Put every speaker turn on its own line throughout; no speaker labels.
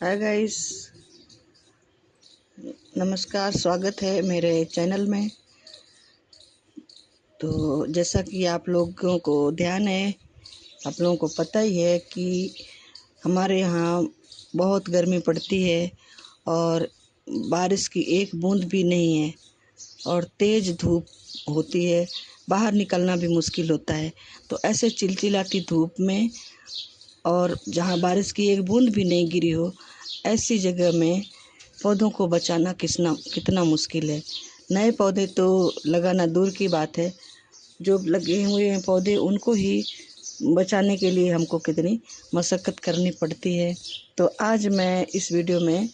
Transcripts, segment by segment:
Hi guys, नमस्कार। स्वागत है मेरे चैनल में। तो जैसा कि आप लोगों को ध्यान है, आप लोगों को पता ही है कि हमारे यहाँ बहुत गर्मी पड़ती है और बारिश की एक बूंद भी नहीं है और तेज़ धूप होती है। बाहर निकलना भी मुश्किल होता है। तो ऐसे चिलचिलाती धूप में और जहाँ बारिश की एक बूंद भी नहीं गिरी हो, ऐसी जगह में पौधों को बचाना कितना मुश्किल है। नए पौधे तो लगाना दूर की बात है, जो लगे हुए हैं पौधे उनको ही बचाने के लिए हमको कितनी मशक्क़त करनी पड़ती है। तो आज मैं इस वीडियो में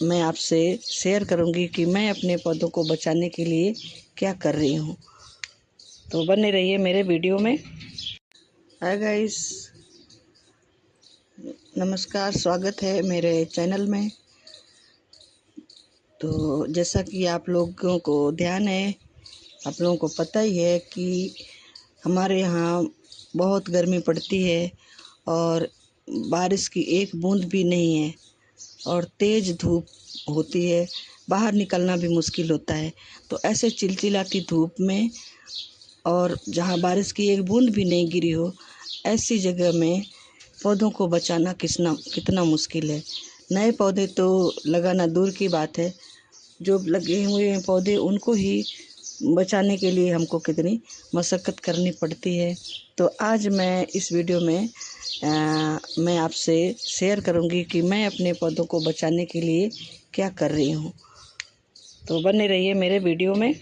मैं आपसे शेयर करूंगी कि मैं अपने पौधों को बचाने के लिए क्या कर रही हूँ। तो बने रहिए मेरे वीडियो में। हाय गाइस, नमस्कार। स्वागत है मेरे चैनल में। तो जैसा कि आप लोगों को ध्यान है, आप लोगों को पता ही है कि हमारे यहाँ बहुत गर्मी पड़ती है और बारिश की एक बूंद भी नहीं है और तेज़ धूप होती है। बाहर निकलना भी मुश्किल होता है। तो ऐसे चिलचिलाती धूप में और जहाँ बारिश की एक बूंद भी नहीं गिरी हो, ऐसी जगह में पौधों को बचाना कितना मुश्किल है। नए पौधे तो लगाना दूर की बात है, जो लगे हुए हैं पौधे उनको ही बचाने के लिए हमको कितनी मशक्क़त करनी पड़ती है। तो आज मैं इस वीडियो में मैं आपसे शेयर करूंगी कि मैं अपने पौधों को बचाने के लिए क्या कर रही हूँ। तो बने रहिए मेरे वीडियो में।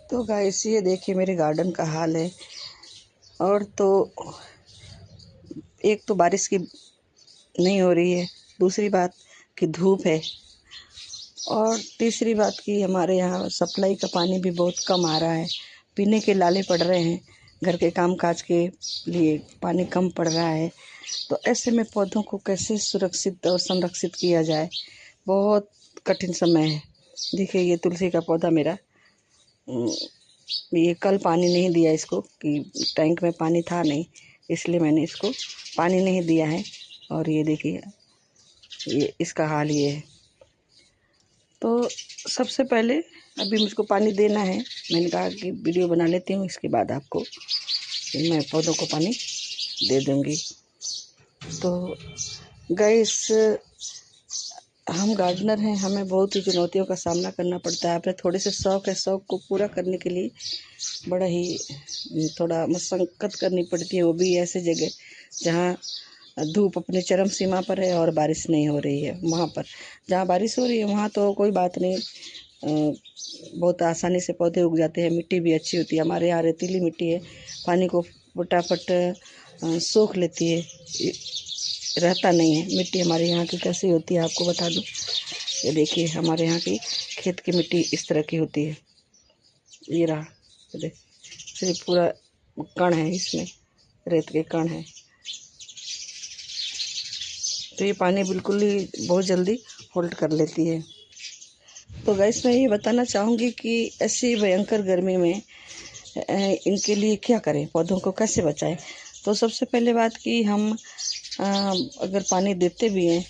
तो गाइस, ये देखिए मेरे गार्डन का हाल है। और तो एक तो बारिश की नहीं हो रही है, दूसरी बात कि धूप है, और तीसरी बात कि हमारे यहाँ सप्लाई का पानी भी बहुत कम आ रहा है। पीने के लाले पड़ रहे हैं, घर के काम काज के लिए पानी कम पड़ रहा है। तो ऐसे में पौधों को कैसे सुरक्षित और संरक्षित किया जाए, बहुत कठिन समय है। देखिए ये तुलसी का पौधा मेरा, ये कल पानी नहीं दिया इसको कि टैंक में पानी था नहीं, इसलिए मैंने इसको पानी नहीं दिया है। और ये देखिए ये इसका हाल ये है। तो सबसे पहले अभी मुझको पानी देना है। मैंने कहा कि वीडियो बना लेती हूँ, इसके बाद आपको मैं पौधों को पानी दे दूँगी। तो गैस, हम गार्डनर हैं, हमें बहुत ही चुनौतियों का सामना करना पड़ता है। अपने थोड़े से शौक़ है, शौक़ को पूरा करने के लिए बड़ा ही थोड़ा मशक्क़त करनी पड़ती है, वो भी ऐसे जगह जहाँ धूप अपने चरम सीमा पर है और बारिश नहीं हो रही है। वहाँ पर जहाँ बारिश हो रही है वहाँ तो कोई बात नहीं, बहुत आसानी से पौधे उग जाते हैं। मिट्टी भी अच्छी होती है, हमारे यहाँ रेतीली मिट्टी है, पानी को फटाफट सोख लेती है, रहता नहीं है। मिट्टी हमारे यहाँ की कैसी होती है आपको बता दूँ। ये देखिए हमारे यहाँ की खेत की मिट्टी इस तरह की होती है। ये रहा, सिर्फ पूरा कण है, इसमें रेत के कण है। तो ये पानी बिल्कुल ही बहुत जल्दी होल्ड कर लेती है। तो गैस, मैं ये बताना चाहूँगी कि ऐसी भयंकर गर्मी में इनके लिए क्या करें, पौधों को कैसे बचाएं। तो सबसे पहले बात कि हम अगर पानी देते भी हैं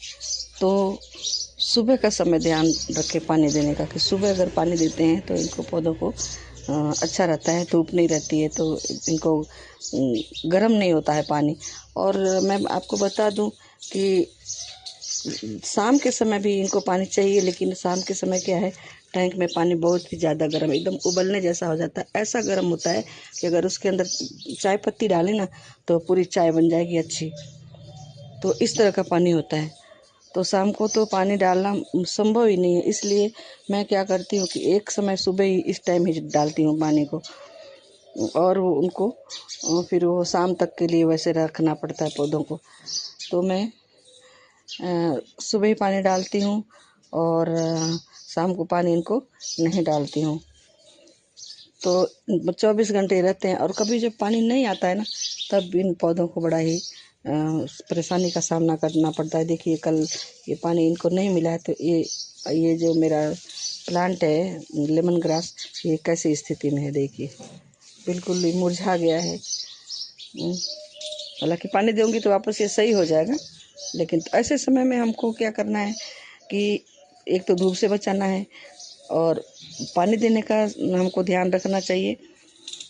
तो सुबह का समय ध्यान रखें पानी देने का, कि सुबह अगर पानी देते हैं तो इनको पौधों को अच्छा रहता है, धूप नहीं रहती है तो इनको गर्म नहीं होता है पानी। और मैं आपको बता दूं कि शाम के समय भी इनको पानी चाहिए, लेकिन शाम के समय क्या है, टैंक में पानी बहुत ही ज़्यादा गर्म, एकदम उबलने जैसा हो जाता है। ऐसा गर्म होता है कि अगर उसके अंदर चाय पत्ती डालें ना तो पूरी चाय बन जाएगी अच्छी। तो इस तरह का पानी होता है। तो शाम को तो पानी डालना संभव ही नहीं है, इसलिए मैं क्या करती हूँ कि एक समय सुबह ही इस टाइम ही डालती हूँ पानी को, और वो उनको फिर वो शाम तक के लिए वैसे रखना पड़ता है पौधों को। तो मैं सुबह ही पानी डालती हूँ और शाम को पानी इनको नहीं डालती हूँ। तो 24 घंटे रहते हैं। और कभी जब पानी नहीं आता है ना, तब इन पौधों को बड़ा ही परेशानी का सामना करना पड़ता है। देखिए कल ये पानी इनको नहीं मिला है, तो ये जो मेरा प्लांट है लेमन ग्रास, ये कैसी स्थिति में है देखिए, बिल्कुल ही मुरझा गया है। हालांकि पानी दूंगी तो वापस ये सही हो जाएगा, लेकिन तो ऐसे समय में हमको क्या करना है कि एक तो धूप से बचाना है और पानी देने का हमको ध्यान रखना चाहिए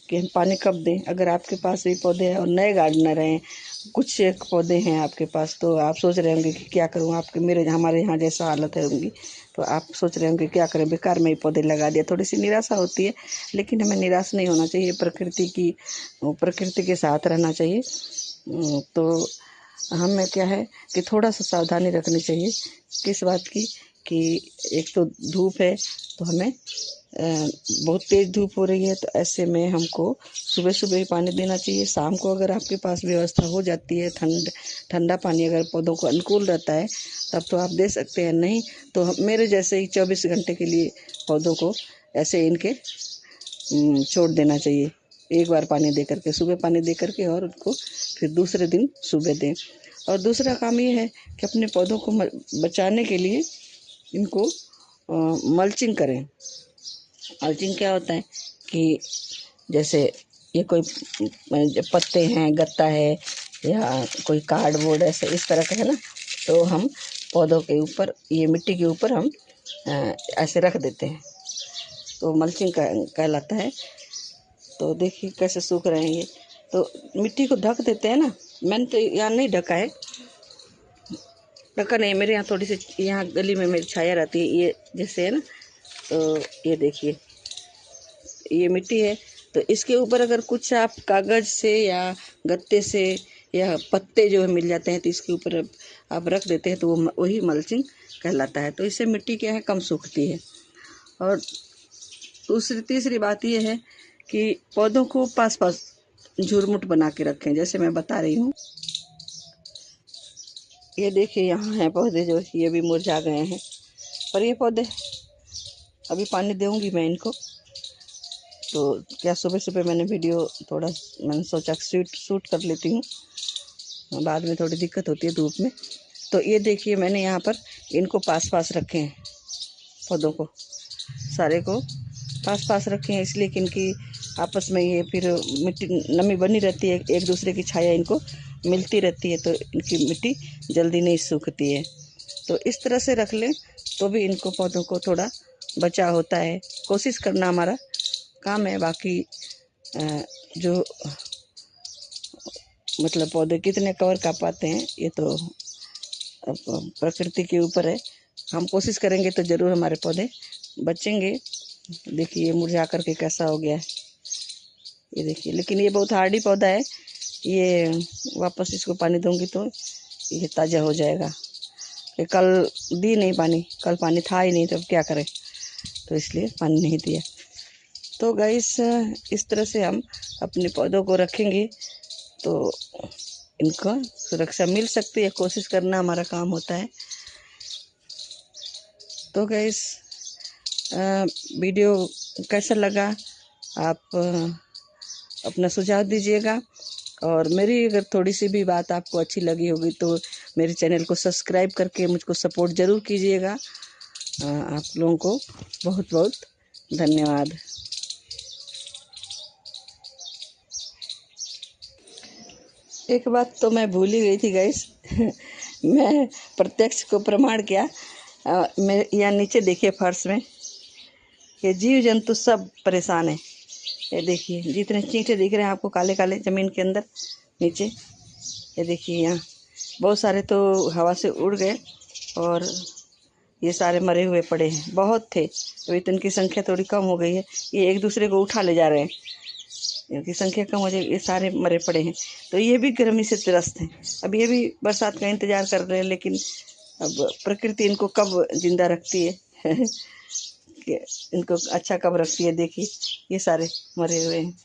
कि हम पानी कब दें। अगर आपके पास भी पौधे हैं और नए गार्डनर हैं, कुछ एक पौधे हैं आपके पास, तो आप सोच रहे होंगे कि क्या करूं, आपके मेरे हमारे यहाँ जैसा हालत है होंगी, तो आप सोच रहे होंगे क्या करें, बेकार में ही पौधे लगा दिया। थोड़ी सी निराशा होती है, लेकिन हमें निराश नहीं होना चाहिए। प्रकृति के साथ रहना चाहिए। तो हमें क्या है कि थोड़ा सा सावधानी रखनी चाहिए। किस बात की कि एक तो धूप है, तो हमें बहुत तेज़ धूप हो रही है, तो ऐसे में हमको सुबह सुबह ही पानी देना चाहिए। शाम को अगर आपके पास व्यवस्था हो जाती है, ठंडा पानी अगर पौधों को अनुकूल रहता है, तब तो आप दे सकते हैं। नहीं तो मेरे जैसे ही 24 घंटे के लिए पौधों को ऐसे इनके छोड़ देना चाहिए। एक बार पानी दे करके, सुबह पानी दे करके, और उनको फिर दूसरे दिन सुबह दें। और दूसरा काम ये है कि अपने पौधों को बचाने के लिए इनको मल्चिंग करें। मल्चिंग क्या होता है कि जैसे ये कोई पत्ते हैं, गत्ता है, या कोई कार्डबोर्ड ऐसे इस तरह का है ना, तो हम पौधों के ऊपर, ये मिट्टी के ऊपर हम ऐसे रख देते हैं, तो मल्चिंग कहलाता है। तो देखिए कैसे सूख रहे हैं ये, तो मिट्टी को ढक देते हैं ना। मैंने तो यहाँ नहीं ढका है, ढका नहीं, मेरे यहाँ थोड़ी सी यहाँ गली में मेरी छाया रहती है, ये जैसे है ना। तो ये देखिए ये मिट्टी है, तो इसके ऊपर अगर कुछ आप कागज़ से या गत्ते से या पत्ते जो है मिल जाते हैं, तो इसके ऊपर आप रख देते हैं, तो वो वही मल्चिंग कहलाता है। तो इससे मिट्टी क्या है, कम सूखती है। और तीसरी बात ये है कि पौधों को पास पास झुरमुट बना के रखें, जैसे मैं बता रही हूँ। ये देखिए यहाँ हैं पौधे जो ये भी मुरझा गए हैं, पर ये पौधे अभी पानी दूंगी मैं इनको। तो क्या सुबह सुबह मैंने वीडियो थोड़ा मैंने सोचा शूट कर लेती हूँ, बाद में थोड़ी दिक्कत होती है धूप में। तो ये देखिए मैंने यहाँ पर इनको पास पास रखे हैं, पौधों को सारे को पास पास रखे हैं, इसलिए कि इनकी आपस में ये फिर मिट्टी नमी बनी रहती है, एक दूसरे की छाया इनको मिलती रहती है, तो इनकी मिट्टी जल्दी नहीं सूखती है। तो इस तरह से रख लें तो भी इनको पौधों को थोड़ा बचाव होता है। कोशिश करना हमारा काम है, बाकी जो मतलब पौधे कितने कवर कर पाते हैं ये तो प्रकृति के ऊपर है। हम कोशिश करेंगे तो ज़रूर हमारे पौधे बचेंगे। देखिए ये मुरझा करके कैसा हो गया है, ये देखिए। लेकिन ये बहुत हार्डी पौधा है, ये वापस इसको पानी दूंगी तो ये ताज़ा हो जाएगा। ये कल दी नहीं पानी, कल पानी था ही नहीं, तो अब क्या करें, तो इसलिए पानी नहीं दिया। तो गाइस इस तरह से हम अपने पौधों को रखेंगे तो इनको सुरक्षा मिल सकती है। कोशिश करना हमारा काम होता है। तो गाइस वीडियो कैसा लगा, आप अपना सुझाव दीजिएगा। और मेरी अगर थोड़ी सी भी बात आपको अच्छी लगी होगी तो मेरे चैनल को सब्सक्राइब करके मुझको सपोर्ट ज़रूर कीजिएगा। आप लोगों को बहुत बहुत धन्यवाद। एक बात तो मैं भूल ही गई थी गाइस मैं प्रत्यक्ष को प्रमाण किया। मैं यहाँ नीचे देखिए फर्श में ये जीव जंतु सब परेशान है। ये देखिए जितने चींटे दिख रहे हैं आपको काले काले ज़मीन के अंदर नीचे, ये देखिए यहाँ बहुत सारे तो हवा से उड़ गए और ये सारे मरे हुए पड़े हैं। बहुत थे, अभी तो इनकी संख्या थोड़ी कम हो गई है, ये एक दूसरे को उठा ले जा रहे हैं, इनकी संख्या कम हो जाएगी, ये सारे मरे पड़े हैं। तो ये भी गर्मी से त्रस्त हैं। अब ये भी बरसात का इंतज़ार कर रहे हैं, लेकिन अब प्रकृति इनको कब जिंदा रखती है कि इनको अच्छा कब रखती है। देखिए ये सारे मरे हुए हैं,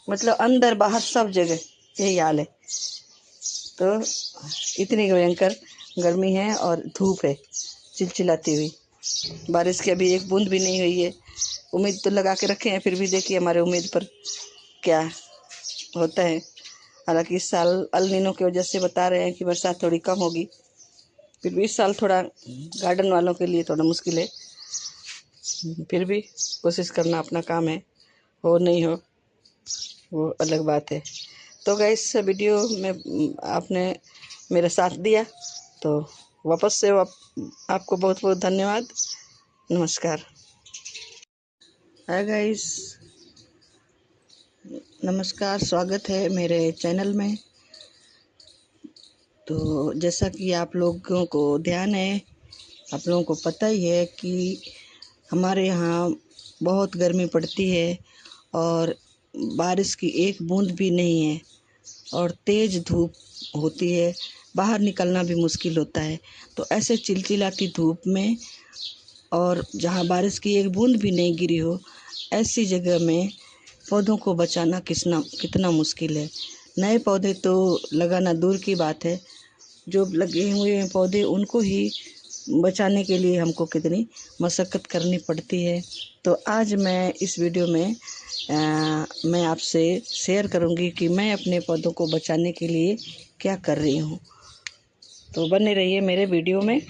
मतलब अंदर बाहर सब जगह यही हाल है। तो इतनी भयंकर गर्मी है और धूप है चिलचिलाती हुई। बारिश की अभी एक बूंद भी नहीं हुई है। उम्मीद तो लगा के रखे हैं, फिर भी देखिए हमारे उम्मीद पर क्या होता है। हालांकि इस साल अल नीनो की वजह से बता रहे हैं कि बरसात थोड़ी कम होगी, फिर भी इस साल थोड़ा गार्डन वालों के लिए थोड़ा मुश्किल है। फिर भी कोशिश करना अपना काम है, हो नहीं हो वो अलग बात है। तो गाइस वीडियो में आपने मेरा साथ दिया तो वापस से आपको बहुत बहुत धन्यवाद। नमस्कार। हाय गाइस, नमस्कार, स्वागत है मेरे चैनल में। तो जैसा कि आप लोगों को ध्यान है, आप लोगों को पता ही है कि हमारे यहाँ बहुत गर्मी पड़ती है और बारिश की एक बूंद भी नहीं है और तेज़ धूप होती है, बाहर निकलना भी मुश्किल होता है। तो ऐसे चिलचिलाती धूप में और जहाँ बारिश की एक बूंद भी नहीं गिरी हो, ऐसी जगह में पौधों को बचाना कितना मुश्किल है। नए पौधे तो लगाना दूर की बात है, जो लगे हुए हैं पौधे उनको ही बचाने के लिए हमको कितनी मशक्क़त करनी पड़ती है। तो आज मैं इस वीडियो में मैं आपसे शेयर करूंगी कि मैं अपने पौधों को बचाने के लिए क्या कर रही हूँ। तो बने रहिए मेरे वीडियो में।